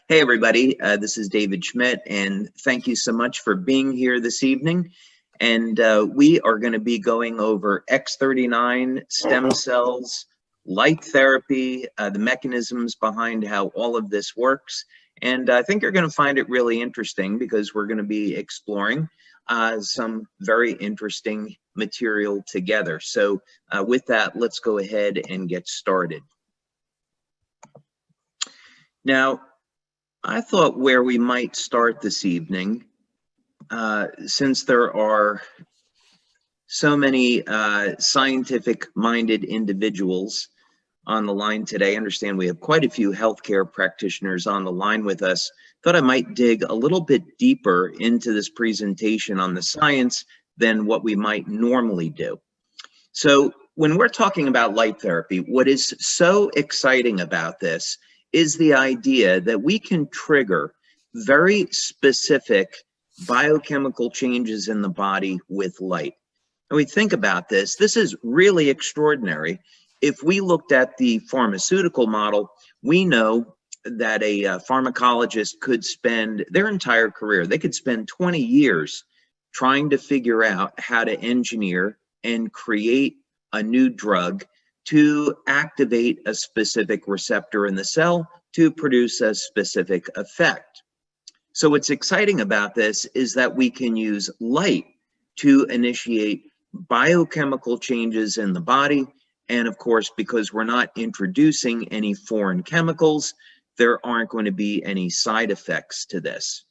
Hey everybody, this is David Schmidt, and thank you so much for being here this evening. And we are going to be going over X39 stem cells, light therapy, the mechanisms behind how all of this works. And I think you're going to find it really interesting because we're going to be exploring some very interesting material together. So with that, let's go ahead and get started. Now, I thought where we might start this evening, since there are so many scientific-minded individuals on the line today, I understand we have quite a few healthcare practitioners on the line with us, thought I might dig a little bit deeper into this presentation on the science than what we might normally do. So when we're talking about light therapy, what is so exciting about this is the idea that we can trigger very specific biochemical changes in the body with light. And we think about this, this is really extraordinary. If we looked at the pharmaceutical model, we know that a pharmacologist could spend their entire career, they could spend 20 years trying to figure out how to engineer and create a new drug to activate a specific receptor in the cell to produce a specific effect. So what's exciting about this is that we can use light to initiate biochemical changes in the body. And of course, because we're not introducing any foreign chemicals, there aren't going to be any side effects to this.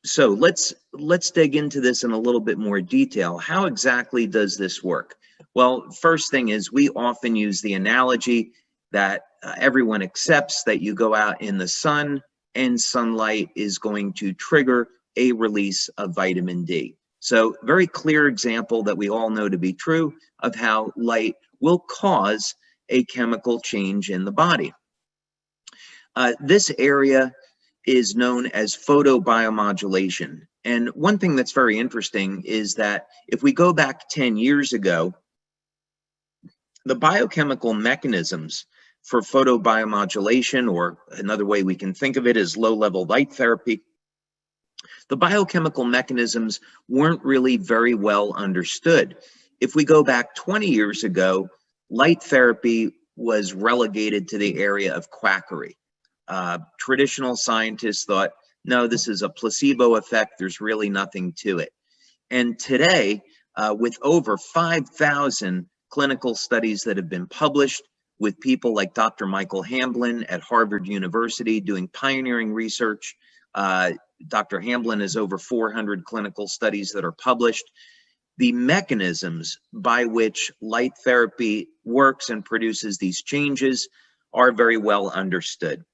So let's dig into this in a little bit more detail. How exactly does this work? Well, first thing is we often use the analogy that everyone accepts that you go out in the sun and sunlight is going to trigger a release of vitamin D. So very clear example that we all know to be true of how light will cause a chemical change in the body. This area is known as photobiomodulation. And one thing that's very interesting is that if we go back 10 years ago, the biochemical mechanisms for photobiomodulation, or another way we can think of it is low-level light therapy, the biochemical mechanisms weren't really very well understood. If we go back 20 years ago, light therapy was relegated to the area of quackery. Traditional scientists thought, no, this is a placebo effect, there's really nothing to it. And today, with over 5,000 clinical studies that have been published with people like Dr. Michael Hamblin at Harvard University doing pioneering research. Dr. Hamblin has over 400 clinical studies that are published. The mechanisms by which light therapy works and produces these changes are very well understood.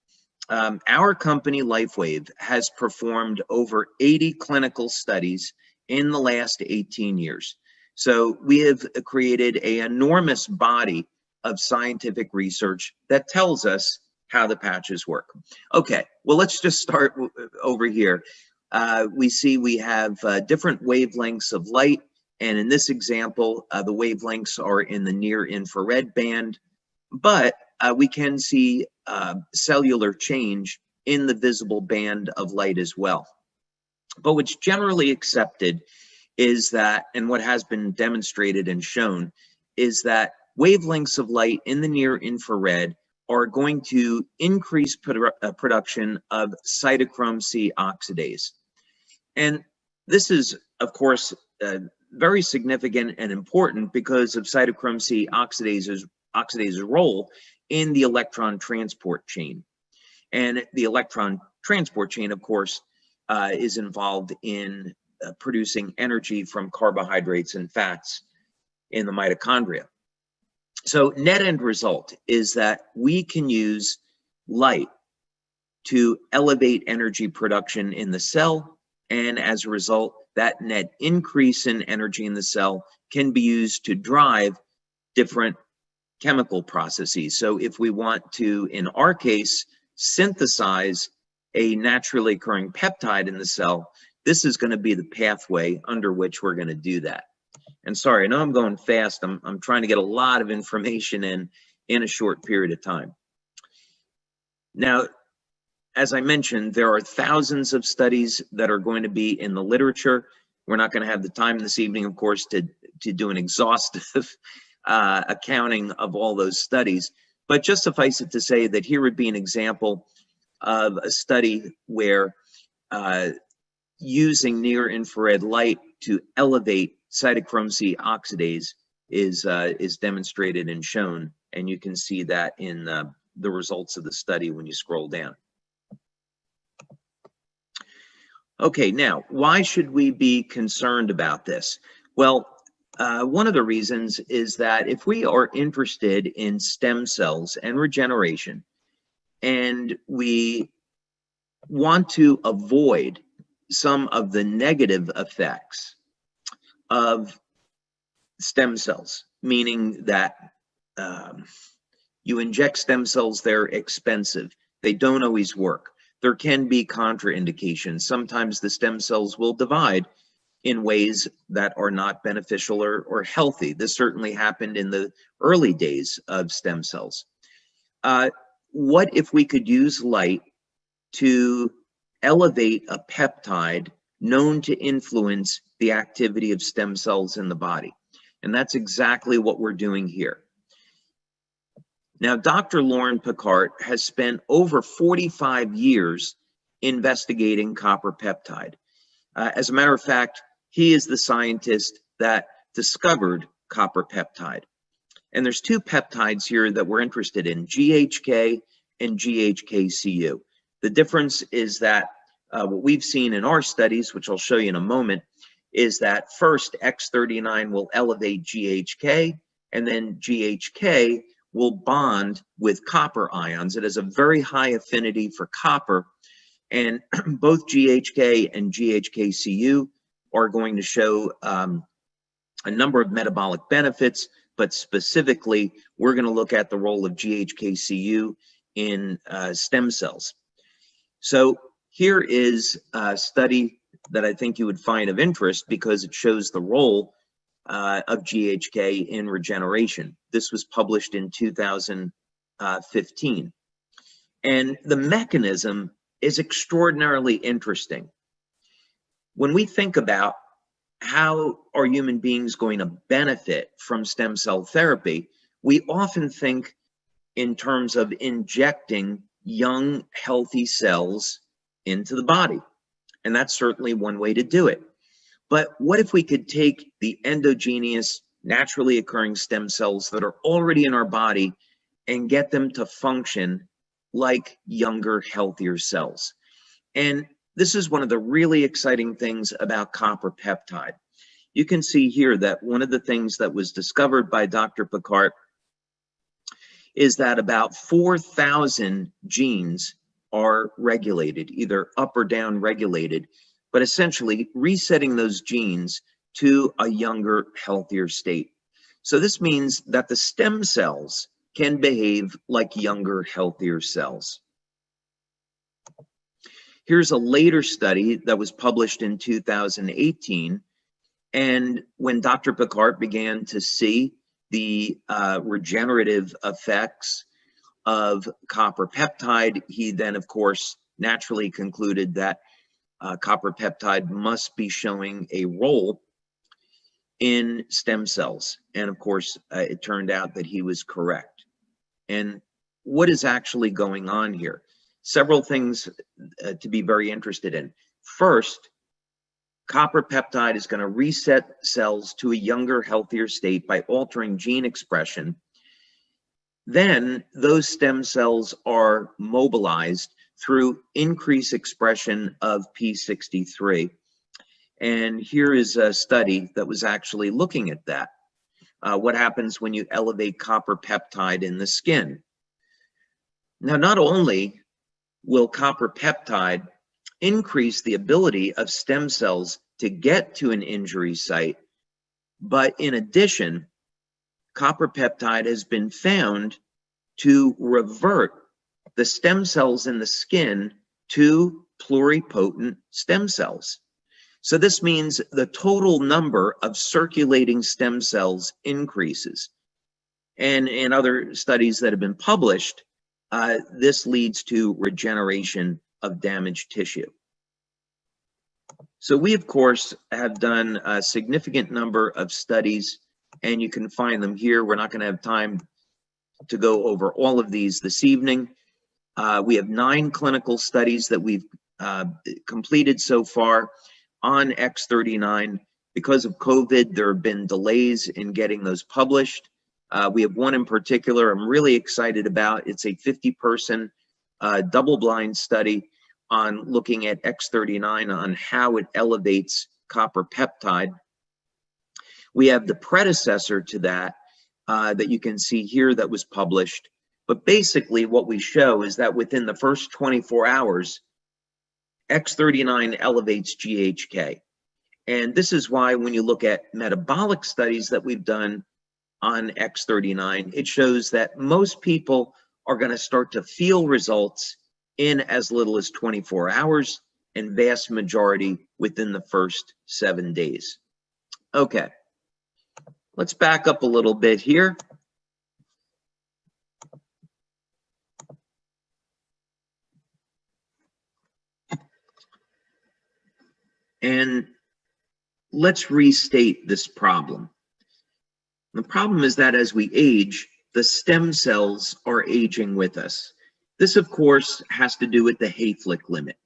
Our company, Lifewave, has performed over 80 clinical studies in the last 18 years. So we have created an enormous body of scientific research that tells us how the patches work. Okay, well, let's just start over here. We see we have different wavelengths of light, and in this example, the wavelengths are in the near infrared band, but we can see cellular change in the visible band of light as well. But what's generally accepted is that, and what has been demonstrated and shown, is that wavelengths of light in the near infrared are going to increase production of cytochrome C oxidase. And this is, of course, very significant and important because of cytochrome C oxidase's role in the electron transport chain. And the electron transport chain, of course, is involved in producing energy from carbohydrates and fats in the mitochondria. So net end result is that we can use light to elevate energy production in the cell, and as a result, that net increase in energy in the cell can be used to drive different chemical processes. So if we want to, in our case, synthesize a naturally occurring peptide in the cell, this is going to be the pathway under which we're going to do that. And sorry, I know I'm going fast. I'm trying to get a lot of information in a short period of time. Now, as I mentioned, there are thousands of studies that are going to be in the literature. We're not going to have the time this evening, of course, to do an exhaustive accounting of all those studies. But just suffice it to say that here would be an example of a study where using near-infrared light to elevate cytochrome C oxidase is demonstrated and shown, and you can see that in the results of the study when you scroll down. Okay, now, why should we be concerned about this? Well, one of the reasons is that if we are interested in stem cells and regeneration, and we want to avoid some of the negative effects of stem cells, meaning that you inject stem cells, they're expensive, they don't always work. There can be contraindications. Sometimes the stem cells will divide in ways that are not beneficial or healthy. This certainly happened in the early days of stem cells. What if we could use light to elevate a peptide known to influence the activity of stem cells in the body? And that's exactly what we're doing here. Now, Dr. Lauren Picard has spent over 45 years investigating copper peptide. As a matter of fact, he is the scientist that discovered copper peptide. And there's two peptides here that we're interested in, GHK and GHK-Cu. The difference is that what we've seen in our studies, which I'll show you in a moment, is that first X39 will elevate GHK, and then GHK will bond with copper ions. It has a very high affinity for copper, and both GHK and GHK-Cu are going to show a number of metabolic benefits, but specifically, we're going to look at the role of GHK-Cu in stem cells. So here is a study that I think you would find of interest because it shows the role of GHK in regeneration. This was published in 2015. And the mechanism is extraordinarily interesting. When we think about how are human beings going to benefit from stem cell therapy, we often think in terms of injecting young, healthy cells into the body. And that's certainly one way to do it. But what if we could take the endogenous, naturally occurring stem cells that are already in our body and get them to function like younger, healthier cells? And this is one of the really exciting things about copper peptide. You can see here that one of the things that was discovered by Dr. Picard is that about 4,000 genes are regulated, either up or down regulated, but essentially resetting those genes to a younger, healthier state. So this means that the stem cells can behave like younger, healthier cells. Here's a later study that was published in 2018. And when Dr. Picard began to see the regenerative effects of copper peptide, he then, of course, naturally concluded that copper peptide must be showing a role in stem cells. And of course, it turned out that he was correct. And what is actually going on here? Several things to be very interested in. First, copper peptide is going to reset cells to a younger, healthier state by altering gene expression. Then those stem cells are mobilized through increased expression of P63. And here is a study that was actually looking at that. What happens when you elevate copper peptide in the skin? Now, not only will copper peptide increase the ability of stem cells to get to an injury site, but in addition, copper peptide has been found to revert the stem cells in the skin to pluripotent stem cells. So this means the total number of circulating stem cells increases. And in other studies that have been published, this leads to regeneration of damaged tissue. So we, of course, have done a significant number of studies, and you can find them here. We're not going to have time to go over all of these this evening. We have 9 clinical studies that we've completed so far on X39. Because of COVID, there have been delays in getting those published. We have one in particular I'm really excited about. It's a 50-person double-blind study on looking at X39 on how it elevates copper peptide. We have the predecessor to that that you can see here that was published. But basically what we show is that within the first 24 hours, X39 elevates GHK. And this is why when you look at metabolic studies that we've done on X39, it shows that most people are going to start to feel results in as little as 24 hours, and vast majority within the first 7 days. Okay, let's back up a little bit here. And let's restate this problem. The problem is that as we age, the stem cells are aging with us. This, of course, has to do with the Hayflick limit.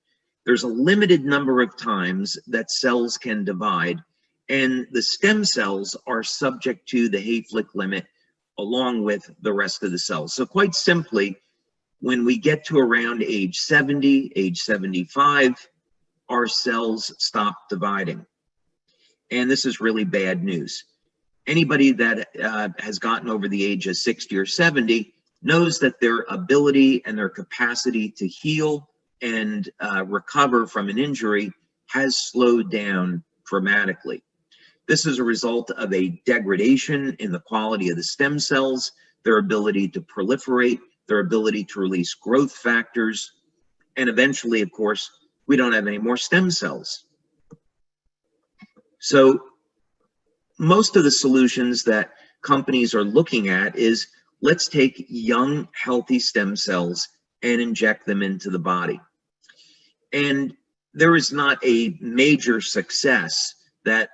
There's a limited number of times that cells can divide, and the stem cells are subject to the Hayflick limit along with the rest of the cells. So quite simply, when we get to around age 70, age 75, our cells stop dividing. And this is really bad news. Anybody that has gotten over the age of 60 or 70 knows that their ability and their capacity to heal and recover from an injury has slowed down dramatically. This is a result of a degradation in the quality of the stem cells, their ability to proliferate, their ability to release growth factors, and eventually, of course, we don't have any more stem cells. So most of the solutions that companies are looking at is, let's take young, healthy stem cells and inject them into the body. And there is not a major success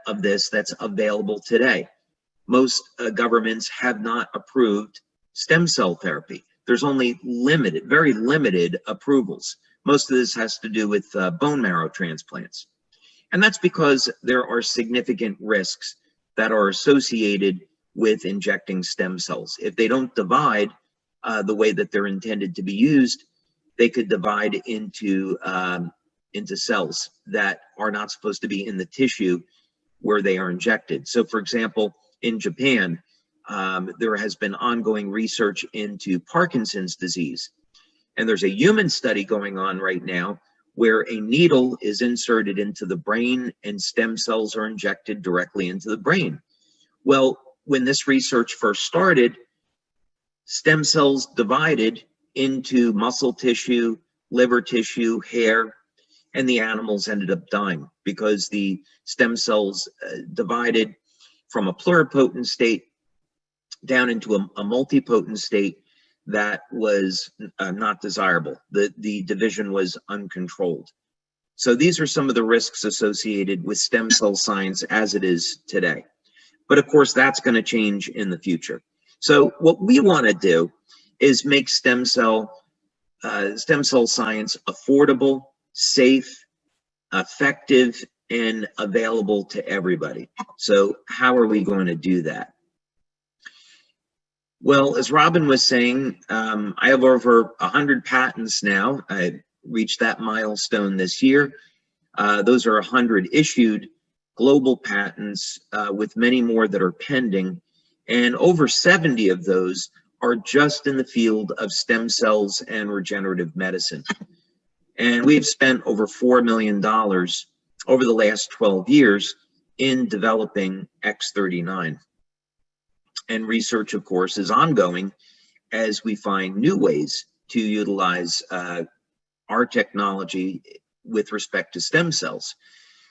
of this that's available today. Most governments have not approved stem cell therapy. There's only very limited approvals. Most of this has to do with bone marrow transplants. And that's because there are significant risks that are associated with injecting stem cells. If they don't divide the way that they're intended to be used, they could divide into cells that are not supposed to be in the tissue where they are injected. So for example, in Japan, there has been ongoing research into Parkinson's disease. And there's a human study going on right now where a needle is inserted into the brain and stem cells are injected directly into the brain. Well, when this research first started, stem cells divided into muscle tissue, liver tissue, hair, and the animals ended up dying because the stem cells divided from a pluripotent state down into a multipotent state that was not desirable. The division was uncontrolled. So these are some of the risks associated with stem cell science as it is today. But of course, that's going to change in the future. So what we want to do is make stem cell science affordable, safe, effective, and available to everybody. So how are we going to do that? Well, as Robin was saying, I have over 100 patents now. I reached that milestone this year. Those are 100 issued global patents with many more that are pending. And over 70 of those are just in the field of stem cells and regenerative medicine. And we've spent over $4 million over the last 12 years in developing X39. And research, of course, is ongoing as we find new ways to utilize our technology with respect to stem cells.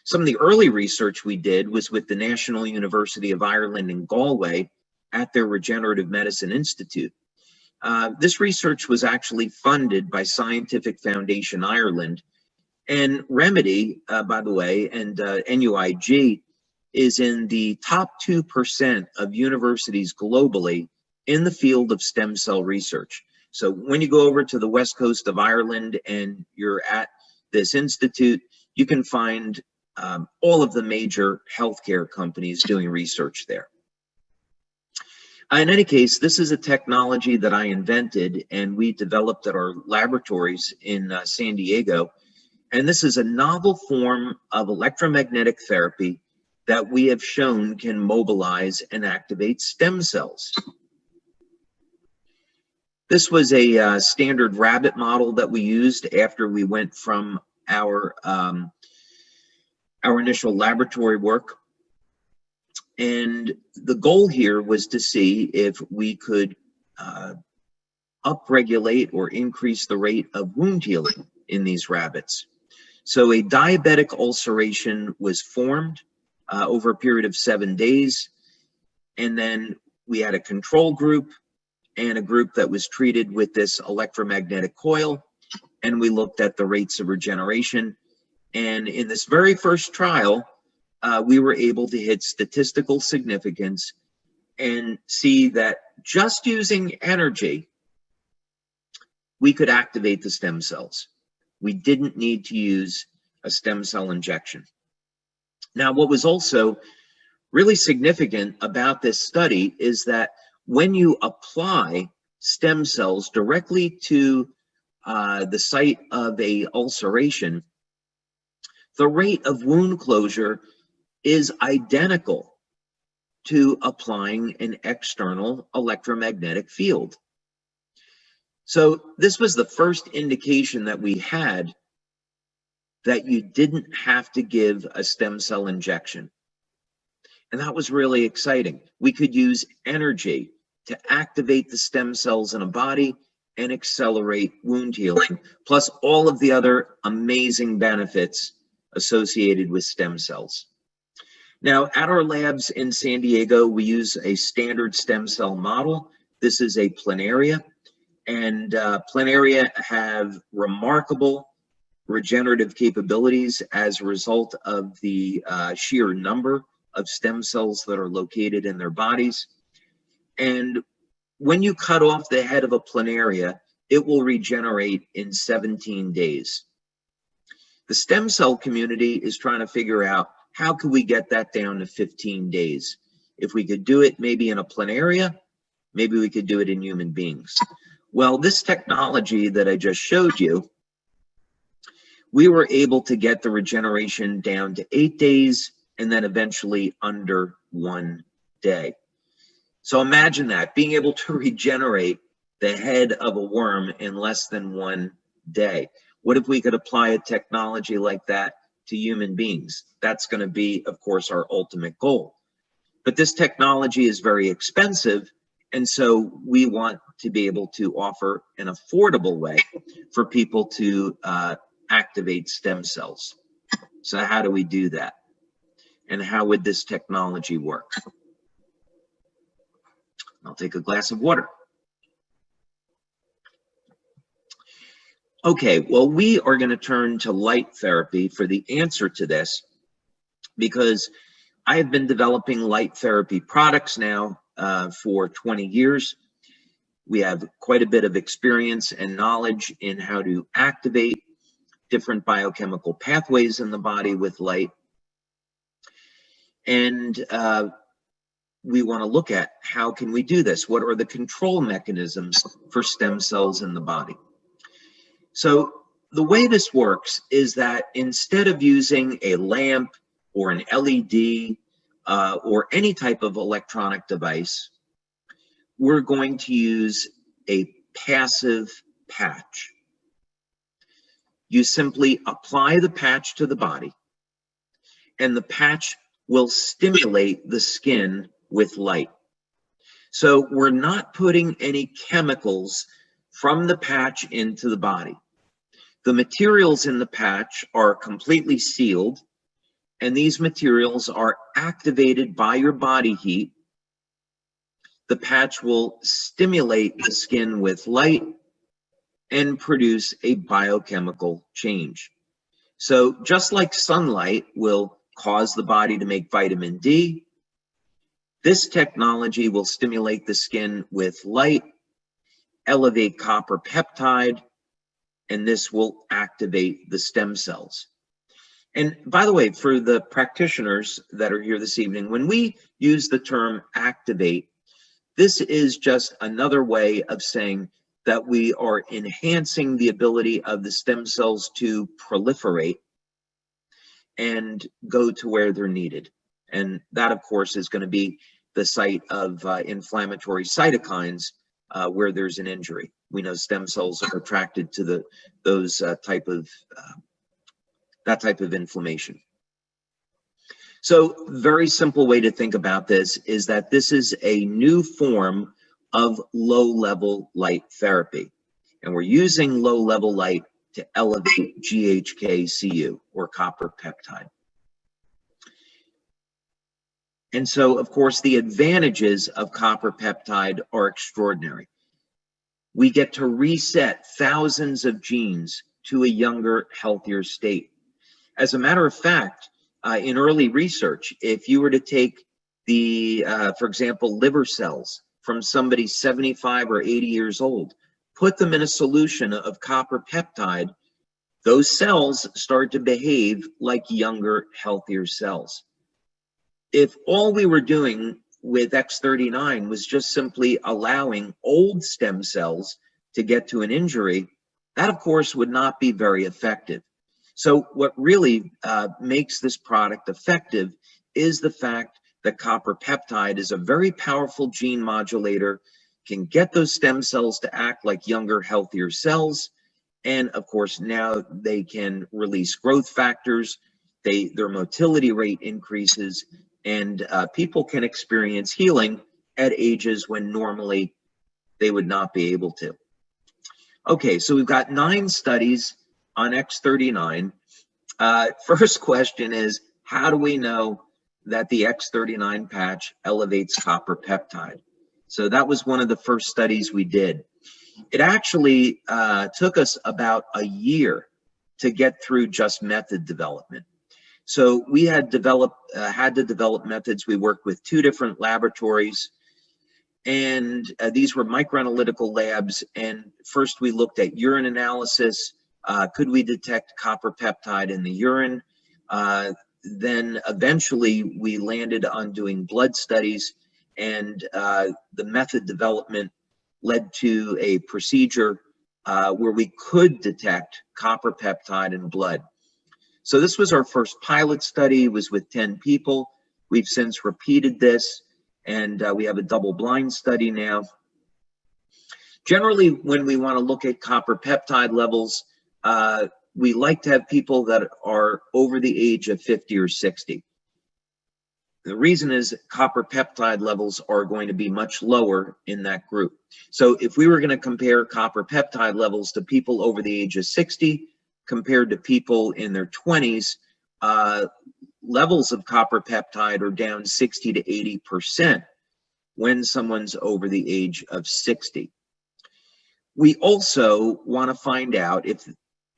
Some of the early research we did was with the National University of Ireland in Galway at their Regenerative Medicine Institute. This research was actually funded by Scientific Foundation Ireland, and Remedy, by the way, and NUIG is in the top 2% of universities globally in the field of stem cell research. So when you go over to the west coast of Ireland and you're at this institute, you can find all of the major healthcare companies doing research there. In any case, this is a technology that I invented and we developed at our laboratories in San Diego. And this is a novel form of electromagnetic therapy that we have shown can mobilize and activate stem cells. This was a standard rabbit model that we used after we went from our initial laboratory work. And the goal here was to see if we could upregulate or increase the rate of wound healing in these rabbits. So a diabetic ulceration was formed over a period of 7 days. And then we had a control group and a group that was treated with this electromagnetic coil. And we looked at the rates of regeneration. And in this very first trial, we were able to hit statistical significance and see that just using energy, we could activate the stem cells. We didn't need to use a stem cell injection. Now, what was also really significant about this study is that when you apply stem cells directly to the site of a ulceration, the rate of wound closure is identical to applying an external electromagnetic field. So this was the first indication that we had that you didn't have to give a stem cell injection. And that was really exciting. We could use energy to activate the stem cells in a body and accelerate wound healing, plus all of the other amazing benefits associated with stem cells. Now, at our labs in San Diego, we use a standard stem cell model. This is a planaria, and planaria have remarkable regenerative capabilities as a result of the sheer number of stem cells that are located in their bodies. And when you cut off the head of a planaria, it will regenerate in 17 days. The stem cell community is trying to figure out how could we get that down to 15 days? If we could do it maybe in a planaria, maybe we could do it in human beings. Well, this technology that I just showed you, we were able to get the regeneration down to 8 days and then eventually under 1 day. So imagine that, being able to regenerate the head of a worm in less than 1 day. What if we could apply a technology like that to human beings? That's going to be, of course, our ultimate goal. But this technology is very expensive, and so we want to be able to offer an affordable way for people to activate stem cells. So how do we do that? And how would this technology work? I'll take a glass of water. Okay, well, we are going to turn to light therapy for the answer to this, because I have been developing light therapy products now for 20 years. We have quite a bit of experience and knowledge in how to activate different biochemical pathways in the body with light. And we want to look at how can we do this? What are the control mechanisms for stem cells in the body? So the way this works is that instead of using a lamp or an LED or any type of electronic device, we're going to use a passive patch. You simply apply the patch to the body, and the patch will stimulate the skin with light. So we're not putting any chemicals from the patch into the body. The materials in the patch are completely sealed, and these materials are activated by your body heat the patch will stimulate the skin with light and produce a biochemical change. So just like sunlight will cause the body to make vitamin D, this technology will stimulate the skin with light, elevate copper peptide, and this will activate the stem cells. And by the way, for the practitioners that are here this evening, when we use the term activate, this is just another way of saying that we are enhancing the ability of the stem cells to proliferate and go to where they're needed. And that, of course, is going to be the site of inflammatory cytokines where there's an injury. We know stem cells are attracted to that type of inflammation. So very simple way to think about this is that this is a new form of low-level light therapy. And we're using low-level light to elevate GHK-Cu, or copper peptide. And so, of course, the advantages of copper peptide are extraordinary. We get to reset thousands of genes to a younger, healthier state. As a matter of fact, in early research, if you were to take the, for example, liver cells from somebody 75 or 80 years old, put them in a solution of copper peptide, those cells start to behave like younger, healthier cells. If all we were doing with X39 was just simply allowing old stem cells to get to an injury, that of course would not be very effective. So what really makes this product effective is the fact that copper peptide is a very powerful gene modulator, can get those stem cells to act like younger, healthier cells, and of course now they can release growth factors, their motility rate increases, and people can experience healing at ages when normally they would not be able to. Okay, so we've got 9 studies on X39. First question is, how do we know that the X39 patch elevates copper peptide? So that was one of the first studies we did. It actually took us about a year to get through just method development. So we had to develop methods. We worked with 2 different laboratories, and these were microanalytical labs. And first we looked at urine analysis. Could we detect copper peptide in the urine? Then eventually we landed on doing blood studies, and the method development led to a procedure where we could detect copper peptide in blood. So this was our first pilot study. It was with 10 people. We've since repeated this, and we have a double-blind study now. Generally, when we want to look at copper peptide levels, we like to have people that are over the age of 50 or 60. The reason is copper peptide levels are going to be much lower in that group. So if we were going to compare copper peptide levels to people over the age of 60 compared to people in their 20s, levels of copper peptide are down 60 to 80% when someone's over the age of 60. We also want to find out if,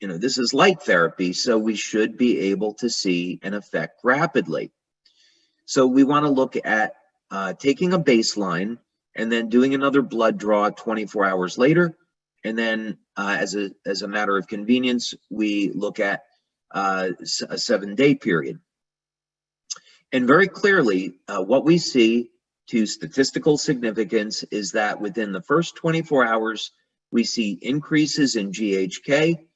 this is light therapy, so we should be able to see an effect rapidly. So we want to look at taking a baseline and then doing another blood draw 24 hours later. And then as a matter of convenience, we look at a 7-day period. And very clearly, what we see to statistical significance is that within the first 24 hours, we see increases in GHK.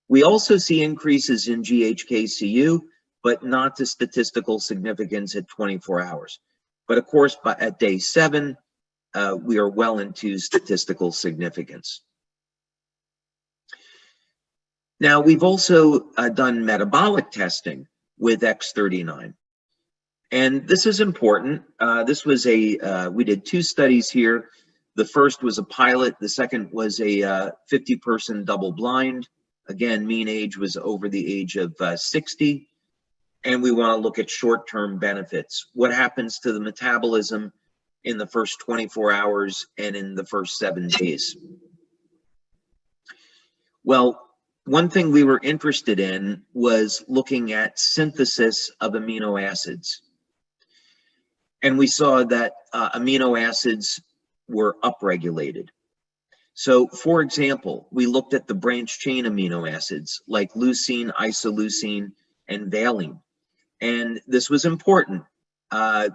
We also see increases in GHK-Cu, but not to statistical significance at 24 hours. But of course, at day 7, we are well into statistical significance. Now, we've also done metabolic testing with X39. And this is important. This was we did 2 studies here. The first was a pilot. The second was a 50-person double-blind. Again, mean age was over the age of 60. And we want to look at short-term benefits. What happens to the metabolism in the first 24 hours and in the first 7 days. Well, one thing we were interested in was looking at synthesis of amino acids. And we saw that amino acids were upregulated. So, for example, we looked at the branched chain amino acids like leucine, isoleucine, and valine. And this was important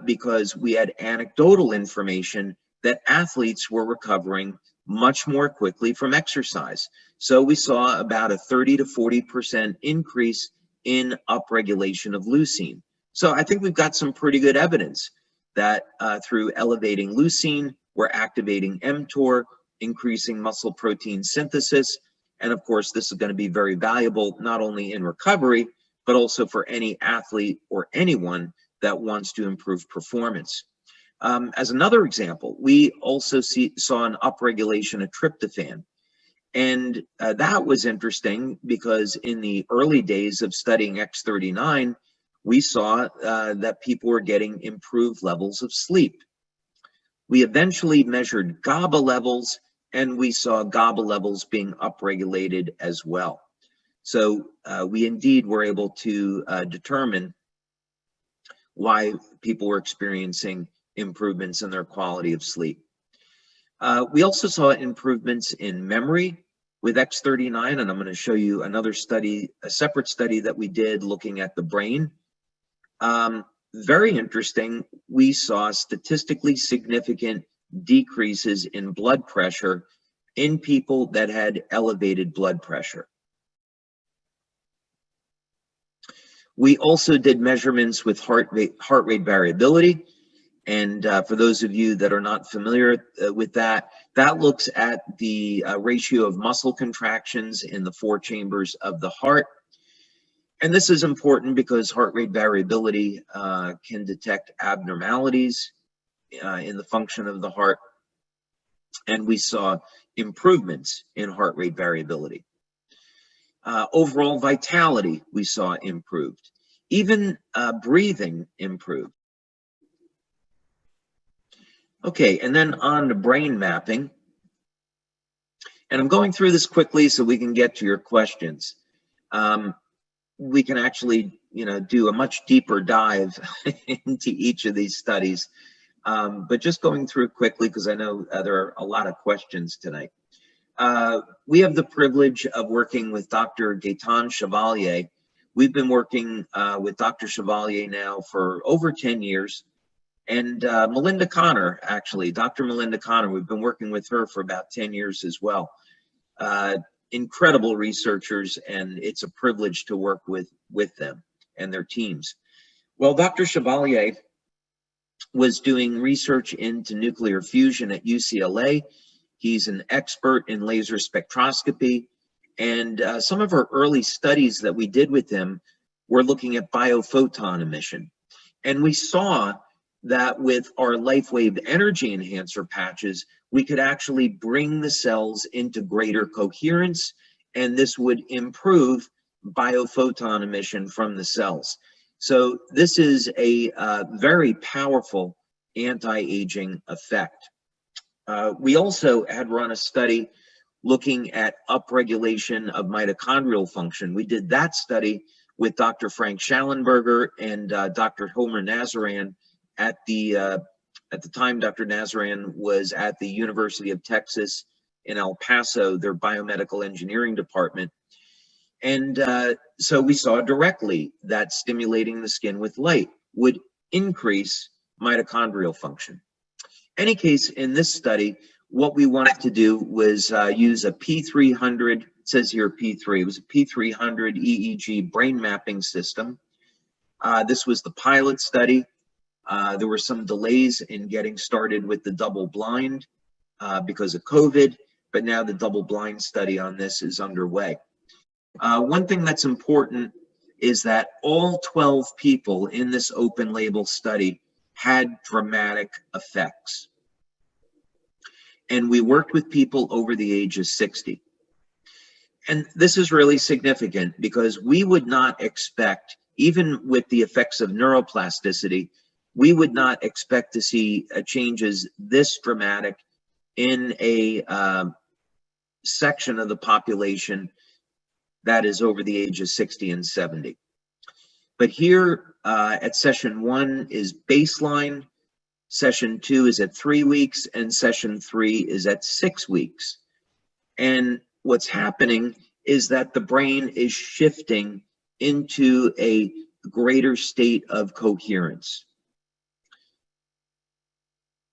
because we had anecdotal information that athletes were recovering much more quickly from exercise. So we saw about a 30 to 40% increase in upregulation of leucine. So I think we've got some pretty good evidence that through elevating leucine, we're activating mTOR, increasing muscle protein synthesis. And of course, this is going to be very valuable, not only in recovery, but also for any athlete or anyone that wants to improve performance. As another example, we also saw an upregulation of tryptophan. And that was interesting because in the early days of studying X39, we saw that people were getting improved levels of sleep. We eventually measured GABA levels, and we saw GABA levels being upregulated as well. So we indeed were able to determine why people were experiencing improvements in their quality of sleep. We also saw improvements in memory with X39, and I'm going to show you another study, a separate study that we did looking at the brain. Very interesting, we saw statistically significant decreases in blood pressure in people that had elevated blood pressure. We also did measurements with heart rate variability. And for those of you that are not familiar with that, that looks at the ratio of muscle contractions in the 4 chambers of the heart. And this is important because heart rate variability can detect abnormalities in the function of the heart. And we saw improvements in heart rate variability. Overall vitality, we saw improved. Even breathing improved. Okay, and then on to brain mapping. And I'm going through this quickly so we can get to your questions. We can actually, do a much deeper dive into each of these studies. But just going through quickly because I know there are a lot of questions tonight. We have the privilege of working with Dr. Gaetan Chevalier. We've been working with Dr. Chevalier now for over 10 years. And Melinda Connor, actually, Dr. Melinda Connor, we've been working with her for about 10 years as well. Incredible researchers, and it's a privilege to work with them and their teams. Well, Dr. Chevalier was doing research into nuclear fusion at UCLA. He's an expert in laser spectroscopy, and some of our early studies that we did with him were looking at biophoton emission. And we saw that with our LifeWave energy enhancer patches, we could actually bring the cells into greater coherence, and this would improve biophoton emission from the cells. So this is a very powerful anti-aging effect. We also had run a study looking at upregulation of mitochondrial function. We did that study with Dr. Frank Schallenberger and Dr. Homer Nazaran at the time. Dr. Nazaran was at the University of Texas in El Paso, their biomedical engineering department. And so we saw directly that stimulating the skin with light would increase mitochondrial function. Any case, in this study, what we wanted to do was use a P300, it says here P3, it was a P300 EEG brain mapping system. This was the pilot study. There were some delays in getting started with the double blind because of COVID, but now the double blind study on this is underway. One thing that's important is that all 12 people in this open label study had dramatic effects. And we worked with people over the age of 60. And this is really significant because we would not expect, even with the effects of neuroplasticity, we would not expect to see changes this dramatic in a section of the population that is over the age of 60 and 70. But here at session 1 is baseline, session 2 is at 3 weeks, and session 3 is at 6 weeks. And what's happening is that the brain is shifting into a greater state of coherence.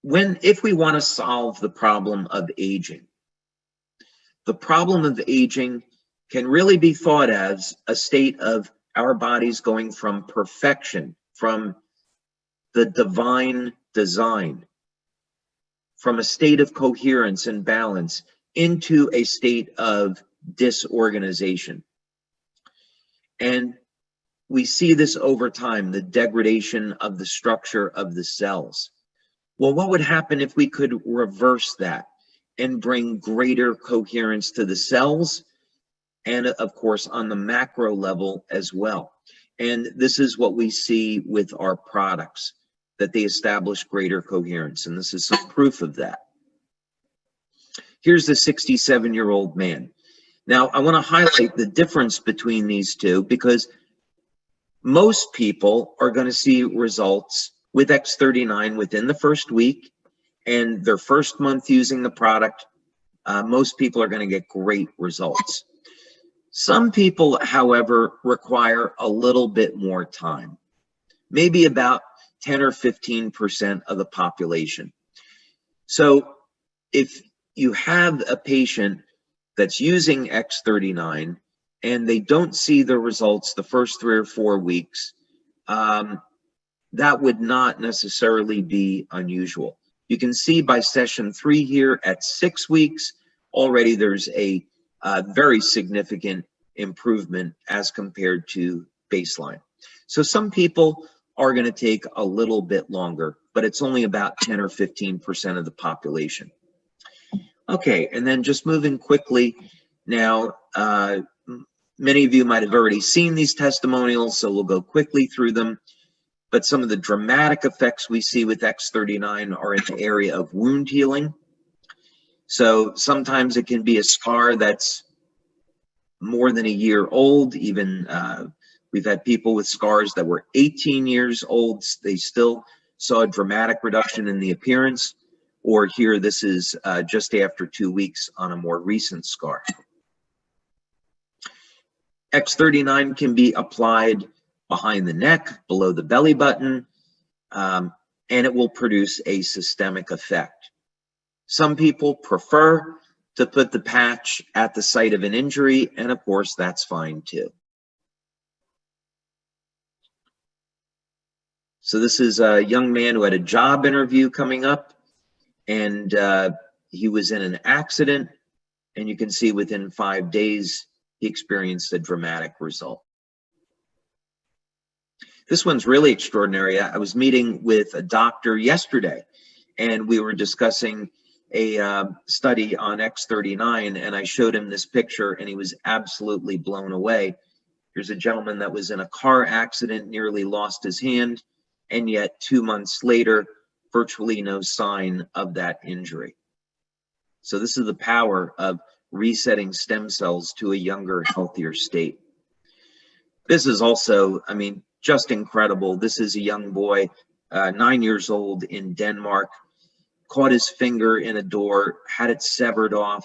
If we want to solve the problem of aging, the problem of aging can really be thought as a state of our bodies going from perfection, from the divine design, from a state of coherence and balance into a state of disorganization. And we see this over time, the degradation of the structure of the cells. Well, what would happen if we could reverse that and bring greater coherence to the cells, and of course on the macro level as well? And this is what we see with our products, that they establish greater coherence, and this is some proof of that. Here's the 67-year-old man. Now, I want to highlight the difference between these two, because most people are going to see results with X39 within the first week, and their first month using the product, most people are going to get great results. Some people, however, require a little bit more time, maybe about 10 or 15% of the population. So if you have a patient that's using X39 and they don't see the results the first 3 or 4 weeks, that would not necessarily be unusual. You can see by session 3 here at 6 weeks, already there's a very significant improvement as compared to baseline. So some people are going to take a little bit longer, but it's only about 10 or 15% of the population. Okay, and then just moving quickly now, many of you might have already seen these testimonials, so we'll go quickly through them. But some of the dramatic effects we see with X39 are in the area of wound healing. So sometimes it can be a scar that's more than a year old. Even we've had people with scars that were 18 years old. They still saw a dramatic reduction in the appearance. Or here, this is just after 2 weeks on a more recent scar. X39 can be applied behind the neck, below the belly button, and it will produce a systemic effect. Some people prefer to put the patch at the site of an injury, and of course, that's fine too. So this is a young man who had a job interview coming up, and he was in an accident, and you can see within 5 days, he experienced a dramatic result. This one's really extraordinary. I was meeting with a doctor yesterday, and we were discussing a study on X39, and I showed him this picture, and he was absolutely blown away. Here's a gentleman that was in a car accident, nearly lost his hand, and yet 2 months later, virtually no sign of that injury. So this is the power of resetting stem cells to a younger, healthier state. This is also, I mean, just incredible. This is a young boy, 9 years old in Denmark, caught his finger in a door, had it severed off.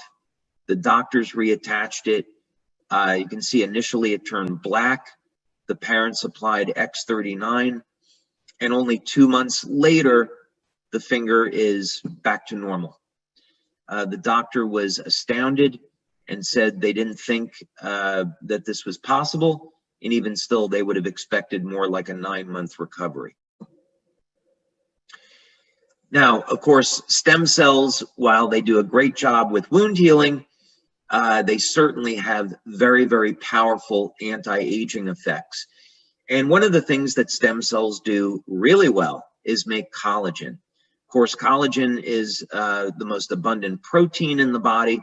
The doctors reattached it. You can see initially it turned black. The parents applied X39, and only 2 months later, the finger is back to normal. The doctor was astounded and said they didn't think that this was possible. And even still, they would have expected more like a 9-month recovery. Now, of course, stem cells, while they do a great job with wound healing, they certainly have very, very powerful anti-aging effects. And one of the things that stem cells do really well is make collagen. Of course, collagen is the most abundant protein in the body.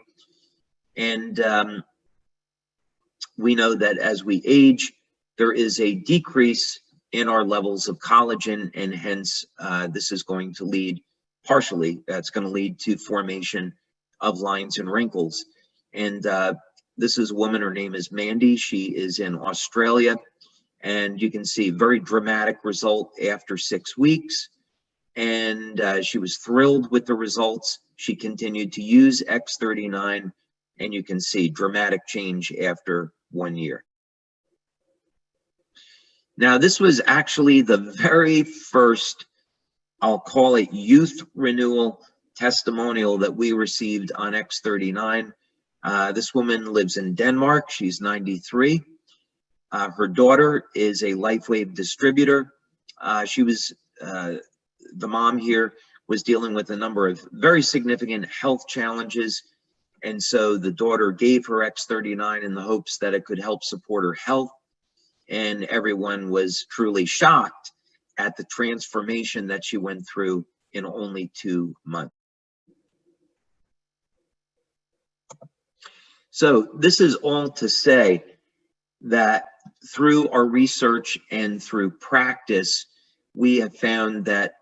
And we know that as we age, there is a decrease in our levels of collagen, and hence this is going to lead, partially, that's going to lead to formation of lines and wrinkles. And this is a woman, her name is Mandy. She is in Australia, and you can see very dramatic result after 6 weeks. And she was thrilled with the results. She continued to use X39, and you can see dramatic change after 1 year. Now, this was actually the very first, I'll call it, youth renewal testimonial that we received on X39. This woman lives in Denmark. She's 93. Her daughter is a Lifewave distributor. The mom here was dealing with a number of very significant health challenges, and so the daughter gave her X39 in the hopes that it could help support her health, and everyone was truly shocked at the transformation that she went through in only 2 months. So this is all to say that through our research and through practice, we have found that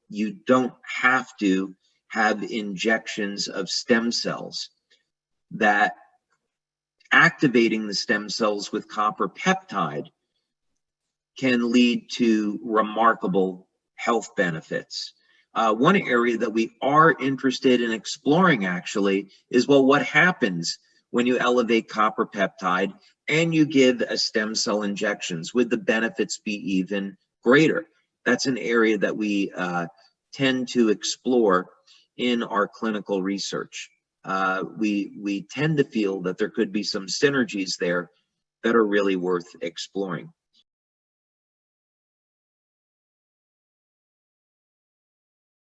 you don't have to have injections of stem cells, that activating the stem cells with copper peptide can lead to remarkable health benefits. One area that we are interested in exploring actually is, well, what happens when you elevate copper peptide and you give a stem cell injections? Would the benefits be even greater? That's an area that we tend to explore in our clinical research. We tend to feel that there could be some synergies there that are really worth exploring.